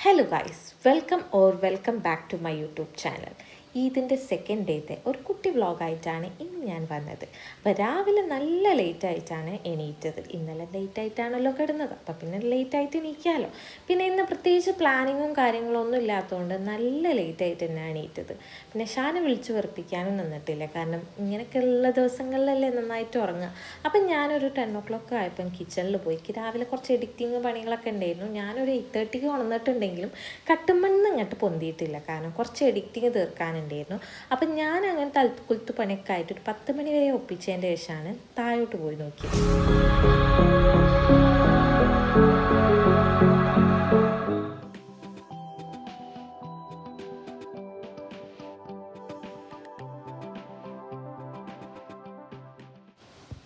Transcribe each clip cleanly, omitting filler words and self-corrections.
Hello guys, welcome back to my YouTube channel. ഇതിൻ്റെ second ഡേത്തെ ഒരു കുട്ടി വ്ളോഗായിട്ടാണ് ഇന്ന് ഞാൻ വന്നത്. അപ്പോൾ രാവിലെ നല്ല ലേറ്റായിട്ടാണ് എണീറ്റത്. ഇന്നലെ ലേറ്റായിട്ടാണല്ലോ കിടന്നത്, അപ്പോൾ പിന്നെ ലേറ്റായിട്ട് എണീക്കാമല്ലോ. പിന്നെ ഇന്ന് പ്രത്യേകിച്ച് പ്ലാനിങ്ങും കാര്യങ്ങളും ഒന്നും ഇല്ലാത്തതുകൊണ്ട് നല്ല ലേറ്റായിട്ട് തന്നെ എണീറ്റത്. പിന്നെ ഷാനെ വിളിച്ച് വെറുപ്പിക്കാനും നിന്നിട്ടില്ല, കാരണം ഇങ്ങനെയൊക്കെയുള്ള ദിവസങ്ങളിലല്ലേ നന്നായിട്ട് ഉറങ്ങുക. അപ്പം ഞാനൊരു 10 o'clock ആയപ്പം കിച്ചണിൽ പോയി. രാവിലെ കുറച്ച് എഡിറ്റിങ് പണികളൊക്കെ ഉണ്ടായിരുന്നു. ഞാനൊരു 8:30 ഉണർന്നിട്ടുണ്ടെങ്കിലും കട്ടുമണ്ണ് ഇങ്ങോട്ട് പൊന്തിയിട്ടില്ല, കാരണം കുറച്ച് എഡിറ്റിങ് തീർക്കാനുണ്ടായിരുന്നു. അപ്പം ഞാൻ അങ്ങനെ തൽക്കുലത്ത് പണിയൊക്കെ ആയിട്ട് ഒരു 10 മണി വരെ ഒപ്പിച്ചതിൻ്റെ ശേഷമാണ് താഴോട്ട് പോയി നോക്കിയത്.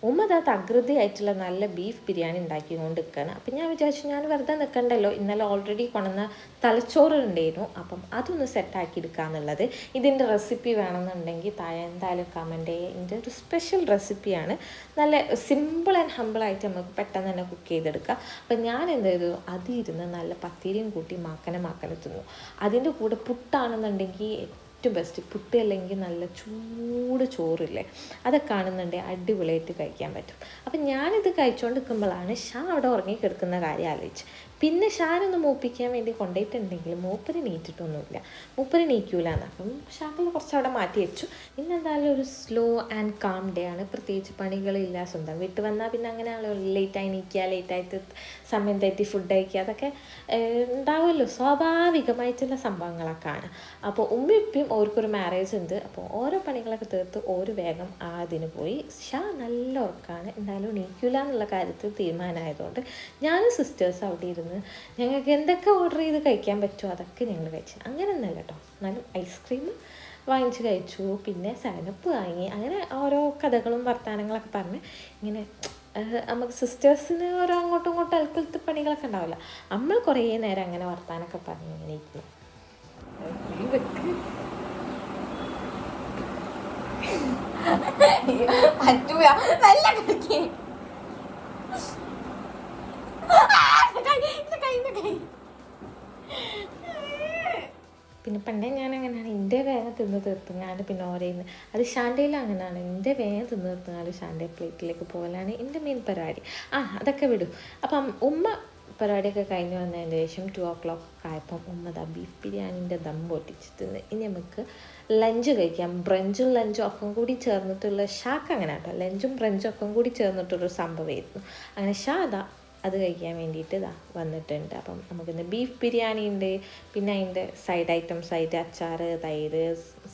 ഉമ്മ തകൃതിയായിട്ടുള്ള നല്ല ബീഫ് ബിരിയാണി ഉണ്ടാക്കിക്കൊണ്ട് നിൽക്കുകയാണ്. അപ്പം ഞാൻ വിചാരിച്ചു ഞാൻ വെറുതെ നിൽക്കണ്ടല്ലോ, ഇന്നലെ ഓൾറെഡി കൊണ്ടുവന്ന തലച്ചോറ് ഉണ്ടായിരുന്നു, അപ്പം അതൊന്ന് സെറ്റാക്കി എടുക്കാമെന്നുള്ളത്. ഇതിൻ്റെ റെസിപ്പി വേണമെന്നുണ്ടെങ്കിൽ താഴെ എന്തായാലും കമൻറ്റ് ചെയ്യുക. ഇതിൻ്റെ ഒരു സ്പെഷ്യൽ റെസിപ്പിയാണ്. നല്ല സിമ്പിൾ ആൻഡ് ഹമ്പിളായിട്ട് നമുക്ക് പെട്ടെന്ന് തന്നെ കുക്ക് ചെയ്തെടുക്കുക. അപ്പം ഞാൻ എന്ത് ചെയ്തു, അതിരുന്ന് നല്ല പത്തിരിയും കൂട്ടി മാക്കനെ തിന്നു. അതിൻ്റെ കൂടെ പുട്ടാണെന്നുണ്ടെങ്കിൽ ഏറ്റവും ബെസ്റ്റ്. പുട്ട് അല്ലെങ്കിൽ നല്ല ചൂട് ചോറില്ലേ, അതൊക്കെ കാണുന്നുണ്ടെങ്കിൽ അടിപൊളിയായിട്ട് കഴിക്കാൻ പറ്റും. അപ്പം ഞാനിത് കഴിച്ചുകൊണ്ട് നിൽക്കുമ്പോഴാണ് ഷാ അവിടെ ഉറങ്ങിക്കിടക്കുന്ന കാര്യം ആലോചിച്ച്. പിന്നെ ഷാനൊന്ന് മൂപ്പിക്കാൻ വേണ്ടി കൊണ്ടുപോയിട്ടുണ്ടെങ്കിൽ മൂപ്പര് നീറ്റിട്ടൊന്നുമില്ല, മൂപ്പര് നീക്കൂലെന്ന്. അപ്പം ഷാക്കിൽ കുറച്ച് അവിടെ മാറ്റി വെച്ചു. ഇന്നെന്തായാലും ഒരു സ്ലോ ആൻഡ് കാം ഡേ ആണ്. പ്രത്യേകിച്ച് പണികളില്ല. സ്വന്തം വീട്ടിൽ വന്നാൽ പിന്നെ അങ്ങനെയാണല്ലോ, ലേറ്റായി നീക്കുക, ലേറ്റായിട്ട് സമയം തെറ്റി ഫുഡ് കഴിക്കുക, അതൊക്കെ ഉണ്ടാവുമല്ലോ, സ്വാഭാവികമായിട്ടുള്ള സംഭവങ്ങളൊക്കെയാണ്. അപ്പോൾ ഉമ്മിപ്പിയും ഓർക്കൊരു മാരേജ് ഉണ്ട്. അപ്പോൾ ഓരോ പണികളൊക്കെ തീർത്ത് ഒരു വേഗം അതിന് പോയി. ഷാ നല്ല ഉറക്കമാണ്, എന്തായാലും നീക്കൂല എന്നുള്ള കാര്യത്തിൽ തീരുമാനമായതുകൊണ്ട് ഞാനും സിസ്റ്റേഴ്സ് അവിടെ ഇരുന്ന് ഞങ്ങൾക്ക് എന്തൊക്കെ ഓർഡർ ചെയ്ത് കഴിക്കാൻ പറ്റുമോ അതൊക്കെ ഞങ്ങൾ കഴിച്ചു. അങ്ങനെ ഒന്നല്ല കേട്ടോ, എന്നാലും ഐസ്ക്രീം വാങ്ങിച്ച് കഴിച്ചു, പിന്നെ സാനപ്പ് വാങ്ങി, അങ്ങനെ ഓരോ കഥകളും വർത്തമാനങ്ങളൊക്കെ പറഞ്ഞ് ഇങ്ങനെ നമുക്ക് സിസ്റ്റേഴ്സിന് ഓരോ അങ്ങോട്ടും ഇങ്ങോട്ടും അൽക്കുലത്തെ പണികളൊക്കെ ഉണ്ടാവില്ല, നമ്മൾ കുറേ നേരം അങ്ങനെ വർത്തമാനമൊക്കെ പറഞ്ഞ് ഇങ്ങനെ ഇരിക്കുന്നു. പറ്റൂല, നല്ല കളിക്കേ. പിന്നെ പണ്ടേ ഞാൻ അങ്ങനെയാണ്, എൻ്റെ വേഗം തിന്ന് തീർത്തുങ്ങാണ്ട് പിന്നെ ഓരോന്ന്. അത് ഷാൻഡയിൽ അങ്ങനെയാണ്, എൻ്റെ വേഗം തിന്ന് തീർത്തുങ്ങാണ്ട് ഷാൻഡേ പ്ലേറ്റിലേക്ക് പോകലാണ് എൻ്റെ മെയിൻ പരിപാടി. അതൊക്കെ വിടും. അപ്പം ഉമ്മ പരിപാടിയൊക്കെ കഴിഞ്ഞ് വന്നതിന് ശേഷം 2 o'clock ആയപ്പം ഉമ്മ ബീഫ് ബിരിയാണീൻ്റെ ദം പൊട്ടിച്ച് തിന്ന്. ഇനി നമുക്ക് ലഞ്ച് കഴിക്കാം. ബ്രഞ്ചും ലഞ്ചും ഒക്കെ കൂടി ചേർന്നിട്ടുള്ള ഷാക്ക് അങ്ങനെ കേട്ടോ, ലഞ്ചും ബ്രഞ്ചും ഒക്കെ കൂടി ചേർന്നിട്ടുള്ളൊരു സംഭവമായിരുന്നു. അങ്ങനെ ഷാ അത് കഴിക്കാൻ വേണ്ടിയിട്ട് വന്നിട്ടുണ്ട്. അപ്പം നമുക്കിന്ന് ബീഫ് ബിരിയാണി ഉണ്ട്, പിന്നെ അതിൻ്റെ സൈഡ് ഐറ്റംസ് ആയിട്ട് അച്ചാർ, തൈര്,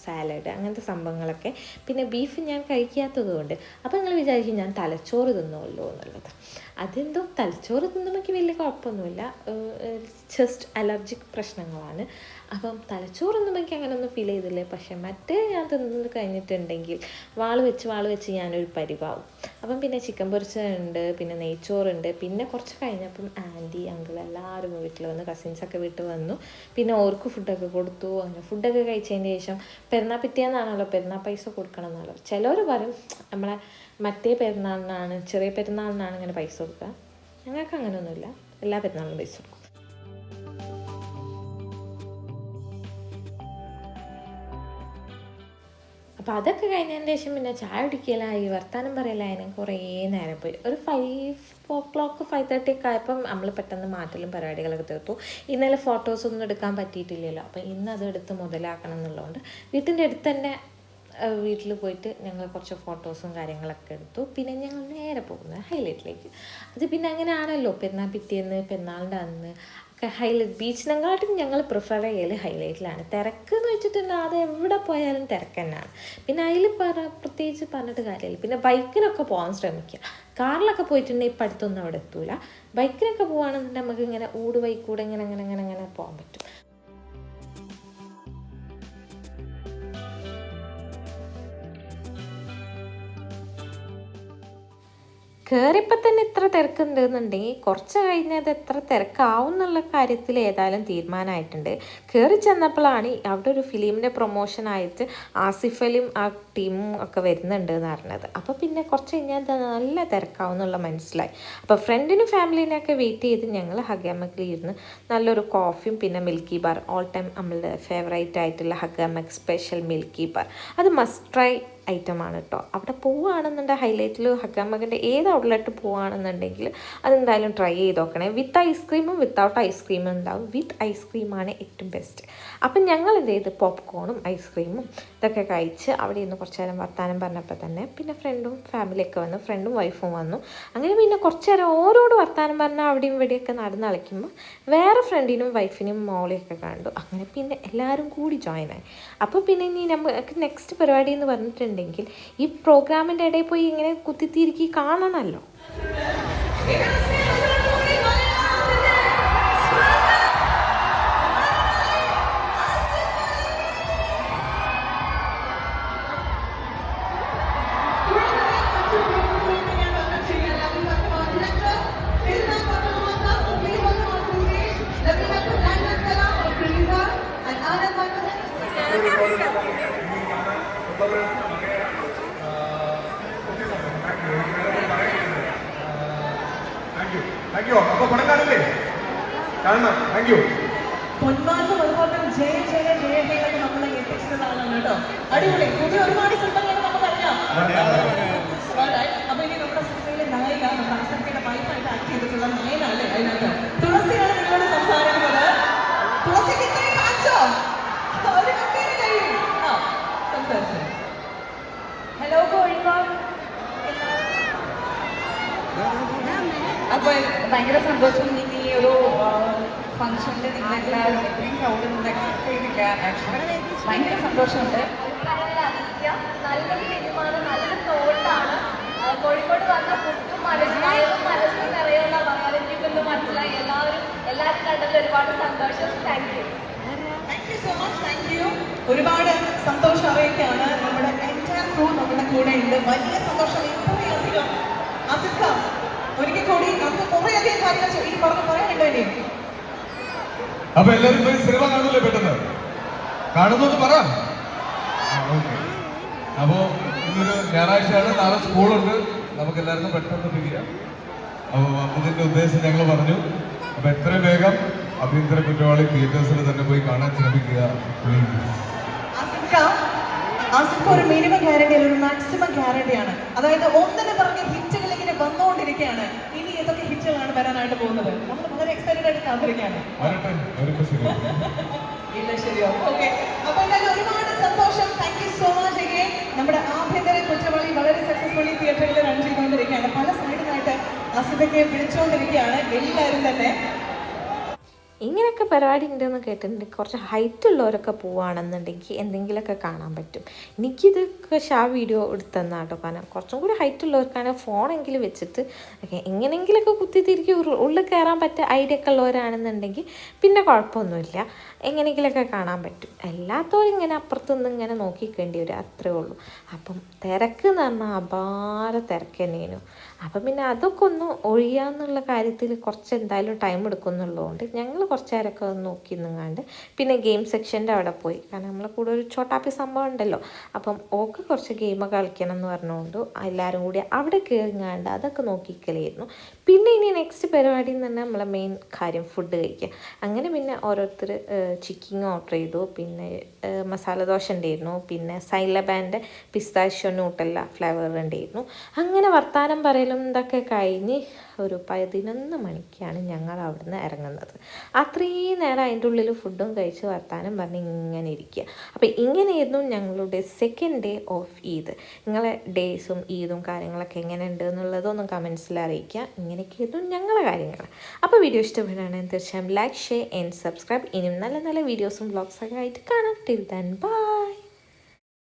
സാലഡ്, അങ്ങനത്തെ സംഭവങ്ങളൊക്കെ. പിന്നെ ബീഫ് ഞാൻ കഴിക്കാത്തത് കൊണ്ട് അപ്പോൾ നിങ്ങൾ വിചാരിക്കും ഞാൻ തലച്ചോറ് തിന്നുമല്ലോ എന്നുള്ളത്. അതെന്തോ തലച്ചോറ് തിന്നുമ്പോൾ വലിയ കുഴപ്പമൊന്നുമില്ല, ജസ്റ്റ് അലർജിക് പ്രശ്നങ്ങളാണ്. അപ്പം തലച്ചോറ് തിന്നുമ്പോൾ എനിക്ക് അങ്ങനെയൊന്നും ഫീൽ ചെയ്തില്ലേ. പക്ഷേ മറ്റേ ഞാൻ തിന്നു കഴിഞ്ഞിട്ടുണ്ടെങ്കിൽ വാള് വെച്ച് ഞാനൊരു പരിവാവും. അപ്പം പിന്നെ ചിക്കൻ പൊരിച്ചതുണ്ട്, പിന്നെ നെയ്ച്ചോറുണ്ട്. പിന്നെ കുറച്ച് കഴിഞ്ഞപ്പം ആൻറ്റി അങ്കിൾ എല്ലാവരും വീട്ടിൽ വന്നു, കസിൻസൊക്കെ വീട്ടിൽ വന്നു. പിന്നെ ഓർക്ക് ഫുഡൊക്കെ കൊടുത്തു. അങ്ങനെ ഫുഡൊക്കെ കഴിച്ചതിന് ശേഷം പെരുന്നാൾ പിറ്റേന്നാണല്ലോ പെരുന്നാൾ പൈസ കൊടുക്കണം എന്നല്ലോ. ചിലർ പറയും നമ്മളെ മറ്റേ പെരുന്നാളിനാണ്, ചെറിയ പെരുന്നാളിനാണ് ഇങ്ങനെ പൈസ കൊടുക്കുക. ഞങ്ങൾക്ക് അങ്ങനെയൊന്നുമില്ല, എല്ലാ പെരുന്നാളിനും പൈസ കൊടുക്കും. അപ്പോൾ അതൊക്കെ കഴിഞ്ഞതിന് ശേഷം പിന്നെ ചായ കുടിക്കലായി, വർത്താനം പറയലായി, കുറേ നേരം പോയി. ഒരു 5 o'clock 5:30 ആയപ്പം നമ്മൾ പെട്ടെന്ന് മാറ്റലും പരിപാടികളൊക്കെ തീർത്തു. ഇന്നലെ ഫോട്ടോസൊന്നും എടുക്കാൻ പറ്റിയിട്ടില്ലല്ലോ, അപ്പോൾ ഇന്ന് അത് എടുത്ത് മുതലാക്കണം എന്നുള്ളതുകൊണ്ട് വീട്ടിൻ്റെ അടുത്ത് തന്നെ വീട്ടിൽ പോയിട്ട് ഞങ്ങൾ കുറച്ച് ഫോട്ടോസും കാര്യങ്ങളൊക്കെ എടുത്തു. പിന്നെ ഞങ്ങൾ നേരെ പോകുന്നത് ഹൈലൈറ്റിലേക്ക്. അത് പിന്നെ അങ്ങനെയാണല്ലോ, പെരുന്നാൾ പിറ്റേന്ന് പെരുന്നാളിൻ്റെ അന്ന് ഒക്കെ ഹൈലൈറ്റ്. ബീച്ചിനെക്കാട്ടും ഞങ്ങൾ പ്രിഫർ ചെയ്യൽ ഹൈലൈറ്റിലാണ്. തിരക്ക് എന്ന് വെച്ചിട്ടുണ്ടെങ്കിൽ അത് എവിടെ പോയാലും തിരക്ക് തന്നെയാണ്. പിന്നെ അതിൽ പ്രത്യേകിച്ച് പറഞ്ഞിട്ട് കാര്യമില്ല. പിന്നെ ബൈക്കിനൊക്കെ പോകാൻ ശ്രമിക്കുക. കാറിലൊക്കെ പോയിട്ടുണ്ടെങ്കിൽ ഇപ്പം അടുത്തൊന്നും അവിടെ എത്തൂല. ബൈക്കിനൊക്കെ പോകുകയാണെന്നുണ്ടെങ്കിൽ നമുക്ക് ഇങ്ങനെ ഊട് ബൈക്കൂടെ ഇങ്ങനെ പോകാൻ പറ്റും. കയറിയപ്പോൾ തന്നെ ഇത്ര തിരക്കുണ്ടെന്നുണ്ടെങ്കിൽ കുറച്ച് കഴിഞ്ഞാൽ അത് എത്ര തിരക്കാവും എന്നുള്ള കാര്യത്തിൽ ഏതായാലും തീരുമാനമായിട്ടുണ്ട്. കയറി ചെന്നപ്പോഴാണ് അവിടെ ഒരു ഫിലിമിൻ്റെ പ്രൊമോഷനായിട്ട് ആസിഫ് അലിയും ആ ടീമും ഒക്കെ വരുന്നുണ്ട് എന്ന് പറഞ്ഞത്. അപ്പോൾ പിന്നെ കുറച്ച് കഴിഞ്ഞാൽ നല്ല തിരക്കാവും എന്നുള്ള മനസ്സിലായി. അപ്പോൾ ഫ്രണ്ടിനും ഫാമിലിനെയൊക്കെ വെയിറ്റ് ചെയ്ത് ഞങ്ങൾ ഹഗാമക്കിൽ ഇരുന്ന് നല്ലൊരു കോഫിയും പിന്നെ മിൽക്കി ബാർ, ഓൾ ടൈം നമ്മളുടെ ഫേവറേറ്റ് ആയിട്ടുള്ള ഹഗാമക് സ്പെഷ്യൽ മിൽക്കി ബാർ, അത് മസ്റ്റ് ട്രൈ ഐറ്റമാണ് കേട്ടോ. അവിടെ പോവുകയാണെന്നുണ്ടെങ്കിൽ ഹൈലൈറ്റിൽ ഹഗാമകിൻ്റെ ഏത് ഔട്ട്ലെറ്റ് പോവുകയാണെന്നുണ്ടെങ്കിൽ അതെന്തായാലും ട്രൈ ചെയ്ത് നോക്കണേ. വിത്ത് ഐസ്ക്രീമും വിത്തൗട്ട് ഐസ്ക്രീമും ഉണ്ടാവും. വിത്ത് ഐസ്ക്രീമാണ് ഏറ്റവും ബെസ്റ്റ്. അപ്പം ഞങ്ങൾ എന്ത് ചെയ്ത് പോപ്കോണും ഐസ്ക്രീമും ഇതൊക്കെ കഴിച്ച് അവിടെ ഇരുന്ന് കുറച്ച് നേരം വർത്താനം പറഞ്ഞപ്പോൾ തന്നെ പിന്നെ ഫ്രണ്ടും ഫാമിലിയൊക്കെ വന്നു, ഫ്രണ്ടും വൈഫും വന്നു. അങ്ങനെ പിന്നെ കുറച്ച് നേരം ഓരോട് വർത്താനം പറഞ്ഞാൽ അവിടെയും ഇവിടെയൊക്കെ നടന്ന് കളിക്കുമ്പോൾ വേറെ ഫ്രണ്ടിനും വൈഫിനും മോളെയൊക്കെ കണ്ടു. അങ്ങനെ പിന്നെ എല്ലാവരും കൂടി ജോയിനായി. അപ്പോൾ പിന്നെ ഇനി നമുക്ക് നെക്സ്റ്റ് പരിപാടി എന്ന് പറഞ്ഞിട്ടുണ്ടെങ്കിൽ ഈ പ്രോഗ്രാമിൻ്റെ ഇടയിൽ പോയി ഇങ്ങനെ കുത്തിത്തിരിക്കി കാണണമല്ലോ. അപ്പൊ പണം കാണില്ലേ? കാണണം. Thank you. പൊന്മാർക്കും അതുപോലെ ജയ ജയ ജയ ജയൊക്കെ നമ്മളെ എത്തിച്ചതാണ് കേട്ടോ. അടിപൊളി. പുതിയ ഒരുപാട് സിനിമകൾ നമുക്കറിയാം. അപ്പൊ ഇനി നമ്മുടെ സിനിമയിലെ നായിക നമ്മുടെ ആസക്തിയുടെ വൈഫായിട്ട് ആക്ട് ചെയ്തിട്ടുള്ള നയനാണ് അതിനകത്ത്. തുളസിയാണ് നിങ്ങളോട് സംസാരിക്കുന്നത്. തുളസിക്ക് ഇത്രയും കാണിച്ചോ? ഒരു കമ്പനി കഴിയും. സംസാരിച്ചു. ഹലോ കോഴിക്കോട്. അപ്പൊ ഭയങ്കര സന്തോഷം. ഇനി ഈ ഒരു ഫംഗ്ഷനിൽ നിങ്ങളെല്ലാവരും ഇത്രയും ക്രൗഡിൽ നിന്ന് എക്സെപ്റ്റ് ചെയ്തില്ല. ആക്ച്വലി ഭയങ്കര സന്തോഷമുണ്ട്. നല്ലൊരു ഫിലിമാണ്, നല്ലൊരു തോട്ടാണ്. കോഴിക്കോട് വന്ന പുട്ടും മനസ്സിൽ നിറയുള്ള മലയാളിക്കൊന്ന് മനസ്സിലായി. എല്ലാവരും കണ്ടതിൽ ഒരുപാട് സന്തോഷം. Thank you. Thank you so much. Thank you. ഒരുപാട് സന്തോഷം അറിയിക്കുകയാണ്. നമ്മുടെ എൻറ്റയർ ക്രൂ നമ്മുടെ കൂടെ ഉണ്ട്. വലിയ സന്തോഷം. ഇത്രയധികം ആസിഫ് ഖാൻ ഒരിക്കൽ കൂടി നമുക്ക് കുറേയധികം കാര്യങ്ങൾ ഈ പറഞ്ഞു പറയാനുണ്ടോ ഇനി? അപ്പൊ എല്ലാവരും പോയി സിനിമ കാണൂല്ലേ? പെട്ടെന്ന് കാണുന്നു പറ. ഓക്കെ. അപ്പോ ഇന്നൊരു ഞായറാഴ്ചയാണ്, നാളെ സ്കൂളുണ്ട്, നമുക്ക് എല്ലാവർക്കും പെട്ടെന്ന് പിരിയാം. അപ്പോൾ ഇതിന്റെ ഉദ്ദേശം ഞങ്ങൾ പറഞ്ഞു. അപ്പൊ എത്രയും വേഗം അഭ്യന്തര കുറ്റവാളി തിയേറ്റേഴ്സിൽ തന്നെ പോയി കാണാൻ ശ്രമിക്കുക പ്ലീസ്. ആസിഫ് ഒരു മിനിമം ഗ്യാരണ്ടി അല്ല, ഒരു മാക്സിമം ഗ്യാരണ്ടിയാണ്. അതായത് ഒന്നിന് പറഞ്ഞ ഹിറ്റുകൾ ഇങ്ങനെ വന്നുകൊണ്ടിരിക്കുകയാണ്. ഇനി ഏതൊക്കെ ഹിറ്റുകളാണ് വരാനായിട്ട് പോകുന്നത്? നമ്മൾ വളരെ എക്സൈറ്റഡ് ആയിട്ട് കാത്തിരിക്കുകയാണ്. ഇല്ല, ശരിയോ? ഓക്കെ. അപ്പൊ എന്തായാലും ഒരുപാട് സന്തോഷം. Thank you so much again. നമ്മുടെ ആഭ്യന്തര കുറ്റവാളി വളരെ സക്സസ്ഫുള്ളി തിയേറ്ററുകളിൽ റൺ ചെയ്തുകൊണ്ടിരിക്കുകയാണ്. പല സൈഡിലായിട്ട് ആസിഫൊക്കെ വിളിച്ചുകൊണ്ടിരിക്കുകയാണ് എല്ലാവരും തന്നെ. ഇങ്ങനെയൊക്കെ പരിപാടി ഉണ്ടെന്ന് കേട്ടിട്ടുണ്ട്. കുറച്ച് ഹൈറ്റ് ഉള്ളവരൊക്കെ പോവുകയാണെന്നുണ്ടെങ്കിൽ എന്തെങ്കിലുമൊക്കെ കാണാൻ പറ്റും. എനിക്കിത് പക്ഷേ ആ വീഡിയോ എടുത്തെന്നാട്ടോ. കാരണം കുറച്ചും കൂടി ഹൈറ്റ് ഉള്ളവർക്കാണെങ്കിൽ ഫോണെങ്കിലും വെച്ചിട്ട് എങ്ങനെയെങ്കിലുമൊക്കെ കുത്തിത്തിരിക്കി ഉള്ളിൽ കയറാൻ പറ്റിയ ഐഡിയ ഒക്കെ ഉള്ളവരാണെന്നുണ്ടെങ്കിൽ പിന്നെ കുഴപ്പമൊന്നുമില്ല, എങ്ങനെയെങ്കിലുമൊക്കെ കാണാൻ പറ്റും. എല്ലാത്തവരും ഇങ്ങനെ അപ്പുറത്തുനിന്ന് ഇങ്ങനെ നോക്കിക്കേണ്ടി വരും, അത്രേ ഉള്ളൂ. അപ്പം തിരക്ക് എന്ന് പറഞ്ഞാൽ അപാര തിരക്ക് തന്നെയായിരുന്നു. അപ്പം പിന്നെ അതൊക്കെ ഒന്ന് ഒഴിയാന്നുള്ള കാര്യത്തിൽ കുറച്ച് എന്തായാലും ടൈം എടുക്കുന്നുള്ളതുകൊണ്ട് ഞങ്ങൾ കുറച്ച് നേരമൊക്കെ ഒന്ന് നോക്കി നിന്നാണ്ട് പിന്നെ ഗെയിം സെക്ഷൻ്റെ അവിടെ പോയി. കാരണം നമ്മളെ കൂടെ ഒരു ചോട്ടാപ്പി സംഭവം ഉണ്ടല്ലോ, അപ്പം ഓക്ക് കുറച്ച് ഗെയിമൊക്കെ കളിക്കണം എന്ന് പറഞ്ഞുകൊണ്ട് എല്ലാവരും കൂടി അവിടെ കയറിങ്ങാണ്ട് അതൊക്കെ നോക്കിക്കലായിരുന്നു. പിന്നെ ഇനി നെക്സ്റ്റ് പരിപാടി എന്ന് പറഞ്ഞാൽ നമ്മളെ മെയിൻ കാര്യം ഫുഡ് കഴിക്കുക. അങ്ങനെ പിന്നെ ഓരോരുത്തർ ചിക്കൻ ഓർഡർ ചെയ്തു, പിന്നെ മസാല ദോശ ഉണ്ടായിരുന്നു, പിന്നെ സൈലബാൻ്റെ പിസ്താഷ്യോ ന്യൂട്ടല്ല ഫ്ലേവർ ഉണ്ടായിരുന്നു. അങ്ങനെ വർത്താനം പറയലും ഇതൊക്കെ കഴിഞ്ഞ് ഒരു 11 മണിക്കാണ് ഞങ്ങൾ അവിടെ നിന്ന് ഇറങ്ങുന്നത്. അത്രയും നേരം അതിൻ്റെ ഉള്ളിൽ ഫുഡും കഴിച്ച് വർത്താനം പറഞ്ഞ് ഇങ്ങനെ ഇരിക്കുക. അപ്പോൾ ഇങ്ങനെയായിരുന്നു ഞങ്ങളുടെ സെക്കൻഡ് ഡേ ഓഫ് ഈദ്. നിങ്ങളെ ഡേയ്സും ഈദും കാര്യങ്ങളൊക്കെ എങ്ങനെ ഉണ്ട് എന്നുള്ളതൊന്നും കമൻസിൽ അറിയിക്കുക. ഇങ്ങനെയൊക്കെയായിരുന്നു ഞങ്ങളെ കാര്യങ്ങൾ. അപ്പോൾ വീഡിയോ ഇഷ്ടപ്പെടുകയാണെങ്കിൽ തീർച്ചയായും ലൈക്ക്, ഷെയർ ആൻഡ് സബ്സ്ക്രൈബ്. ഇനിയും നല്ല നല്ല വീഡിയോസും വ്ളോഗ്സൊക്കെ ആയിട്ട് കാണാം. Till then bye.